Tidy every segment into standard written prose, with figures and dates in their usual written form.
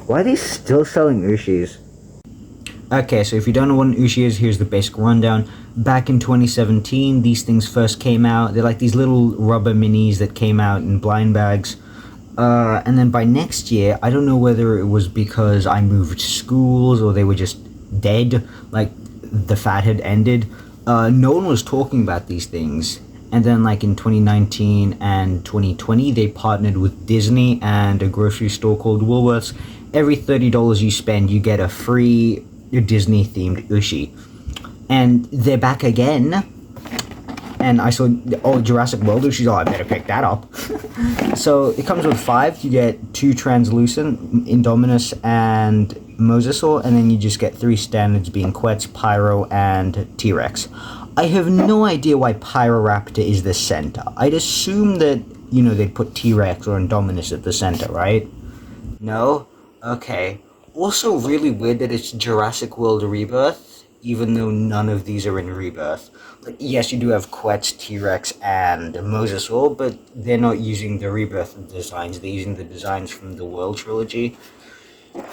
Why are they still selling Ooshies? Okay, so if you don't know what an Ooshie is, here's the basic rundown. Back in 2017, these things first came out. They're like these little rubber minis that came out in blind bags. And then by next year, I don't know whether it was because I moved schools or they were just dead, like the fad had ended. No one was talking about these things. And then like in 2019 and 2020, they partnered with Disney and a grocery store called Woolworths. Every $30 you spend, you get a free Disney-themed Ooshie. And they're back again. And I saw, oh, Jurassic World Ooshies, oh, I better pick that up. So it comes with 5. You get 2 translucent, Indominus and Mosasaur, and then you just get 3 standards being Quetz, Pyro, and T-Rex. I have no idea why Pyroraptor is the center. I'd assume that, you know, they'd put T-Rex or Indominus at the center, right? No? Okay. Also really weird that it's Jurassic World Rebirth, even though none of these are in Rebirth. Like, yes, you do have Quetz, T-Rex, and Mosasaur, but they're not using the Rebirth designs. They're using the designs from the World Trilogy.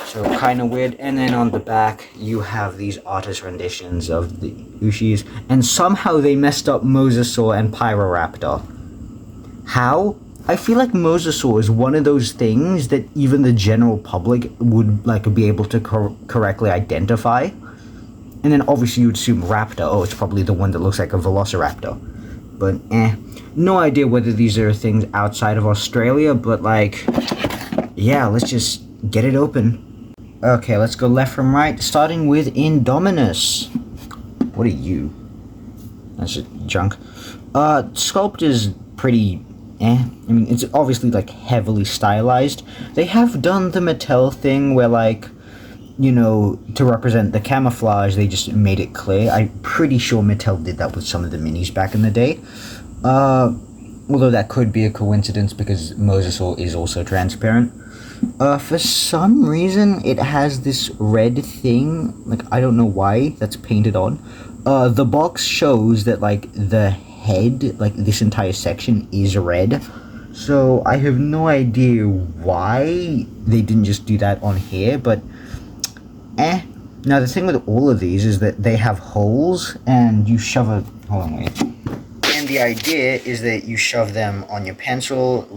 So kind of weird. And then on the back, you have these artist renditions of the Ooshies, and somehow they messed up Mosasaur and Pyroraptor. How? I feel like Mosasaur is one of those things that even the general public would like be able to correctly identify. And then obviously you would assume Raptor, oh, it's probably the one that looks like a Velociraptor. But no idea whether these are things outside of Australia, but like, yeah, let's just get it open. Okay, let's go left from right, starting with Indominus. What are you? That's just junk. Sculpt is pretty I mean, it's obviously like heavily stylized. They have done the Mattel thing where like, you know, to represent the camouflage, they just made it clear. I'm pretty sure Mattel did that with some of the minis back in the day. Although that could be a coincidence because Mosasaur is also transparent. For some reason, it has this red thing, like, I don't know why, that's painted on. The box shows that, like, the head, like, this entire section is red. So, I have no idea why they didn't just do that on here, but, Now, the thing with all of these is that they have holes, and you shove a... Hold on, wait. And the idea is that you shove them on your pencil,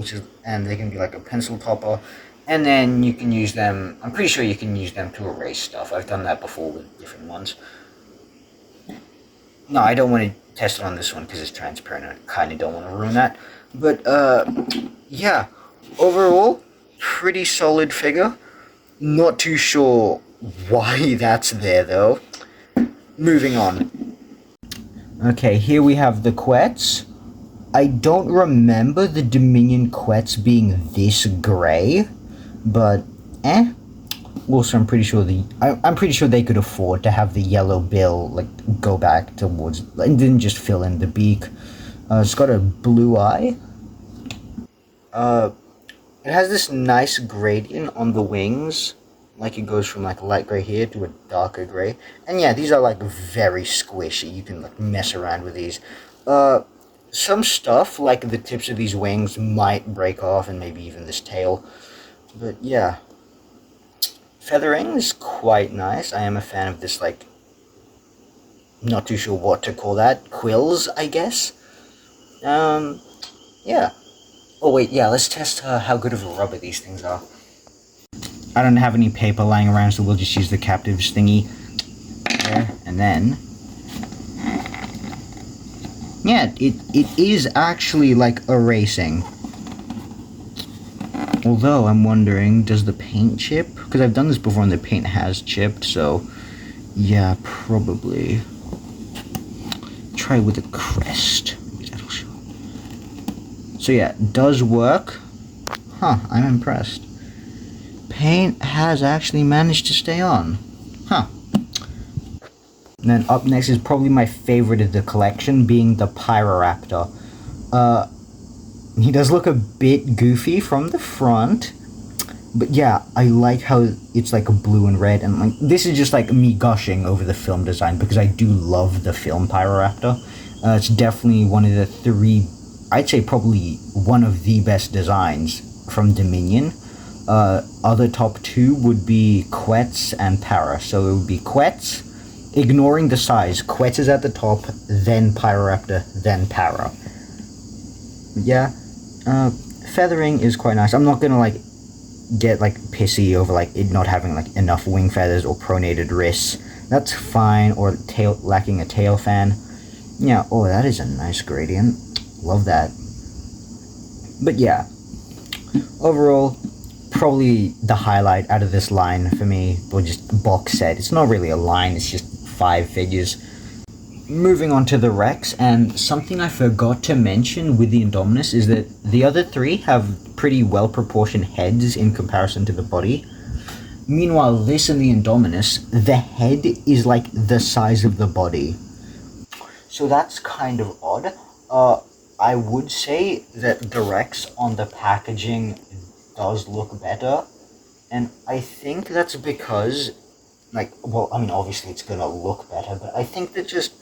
and they can be like a pencil topper, and then you can use them, I'm pretty sure you can use them to erase stuff. I've done that before with different ones. No, I don't want to test it on this one because it's transparent, and I kind of don't want to ruin that. But, yeah, overall, pretty solid figure. Not too sure why that's there, though. Moving on. Okay, here we have the Quetz. I don't remember the Dominion Quetz being this gray, but also I'm pretty sure I'm pretty sure they could afford to have the yellow bill like go back towards and didn't just fill in the beak. It's got a blue eye. It has this nice gradient on the wings, like it goes from like light gray here to a darker gray. And yeah, these are like very squishy. You can like mess around with these. Some stuff like the tips of these wings might break off, and maybe even this tail. But yeah, feathering is quite nice. I am a fan of this, like, not too sure what to call that, quills, I guess. Yeah. Oh wait, yeah, let's test how good of a rubber these things are. I don't have any paper lying around, so we'll just use the captives thingy there, and then yeah, it is actually like erasing. Although I'm wondering, does the paint chip? Because I've done this before and the paint has chipped, so yeah, probably. Try with a crest. Maybe that'll show. So yeah, it does work. Huh, I'm impressed. Paint has actually managed to stay on. Huh. And then up next is probably my favorite of the collection, being the Pyroraptor. He does look a bit goofy from the front, but yeah, I like how it's like blue and red, and like this is just like me gushing over the film design because I do love the film Pyroraptor. It's definitely one of the 3, I'd say probably one of the best designs from Dominion. Other top two would be Quetz and Para. So it would be Quetz, ignoring the size. Quetz is at the top, then Pyroraptor, then Para. Yeah, feathering is quite nice. I'm not gonna like get like pissy over like it not having like enough wing feathers or pronated wrists. That's fine, or tail lacking a tail fan. Yeah, oh, that is a nice gradient. Love that. But yeah, overall, probably the highlight out of this line for me, or just box set. It's not really a line, it's just 5 figures. Moving on to the Rex, and something I forgot to mention with the Indominus is that the other 3 have pretty well proportioned heads in comparison to the body. Meanwhile, this and the Indominus, the head is like the size of the body. So that's kind of odd. I would say that the Rex on the packaging does look better, and I think that's because, like, well, I mean, obviously it's gonna look better, but I think that just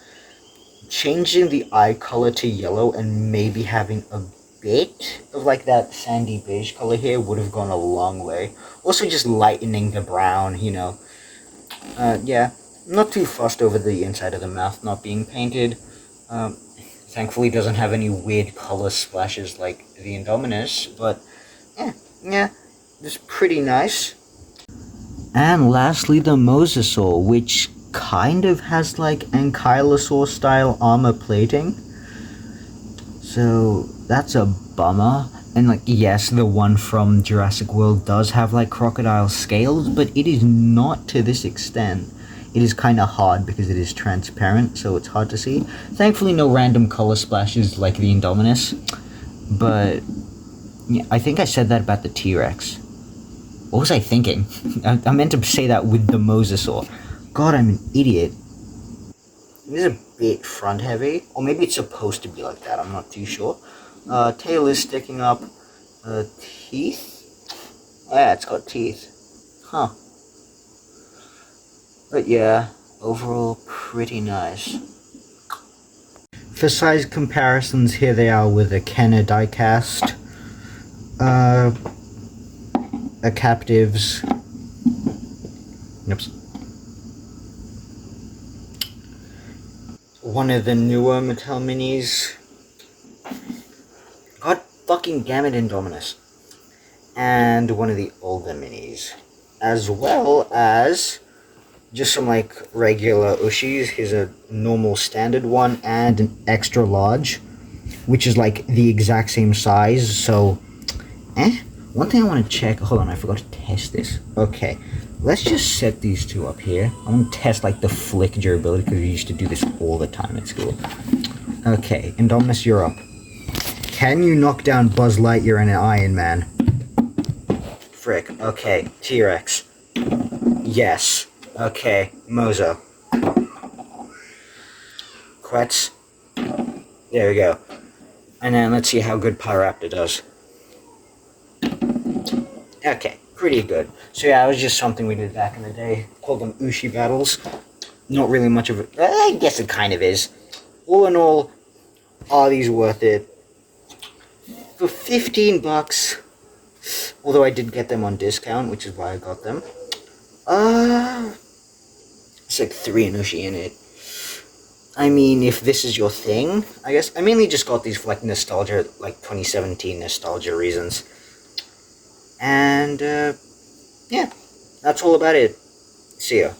changing the eye color to yellow and maybe having a bit of like that sandy beige color here would have gone a long way. Also just lightening the brown, you know. Yeah, not too fussed over the inside of the mouth not being painted. Thankfully it doesn't have any weird color splashes like the Indominus, but yeah, it's pretty nice. And lastly, the Mosasaur, which kind of has like Ankylosaur style armor plating. So that's a bummer. And like, yes, the one from Jurassic World does have like crocodile scales, but it is not to this extent. It is kind of hard because it is transparent, so it's hard to see. Thankfully no random color splashes like the Indominus, but yeah, I think I said that about the T-Rex. What was I thinking? I meant to say that with the Mosasaur. God, I'm an idiot. It is a bit front heavy, or maybe it's supposed to be like that, I'm not too sure. Tail is sticking up. Teeth? Oh, yeah, it's got teeth. Huh. But yeah, overall pretty nice. For size comparisons, here they are with a Kenner diecast. A Captives. Oops. One of the newer Mattel minis. God fucking damn it, Indominus. And one of the older minis. As well as just some like regular Ooshies. Here's a normal standard one and an extra large, which is like the exact same size, so one thing I want to check, hold on, I forgot to test this. Okay, let's just set these two up here. I want to test like the flick durability because we used to do this all the time at school. Okay, Indominus, you're up. Can you knock down Buzz Lightyear and an Iron Man? Frick. Okay, T-Rex. Yes. Okay, Mozo. Quetz. There we go. And then let's see how good Pyroraptor does. Okay, pretty good. So yeah, it was just something we did back in the day. Called them Ooshie battles. Not really much of it. I guess it kind of is. All in all, are these worth it? For 15 bucks, although I did get them on discount, which is why I got them. It's like 3 Ooshie in it. I mean, if this is your thing, I guess. I mainly just got these for like nostalgia, like 2017 nostalgia reasons. And, yeah, that's all about it. See ya.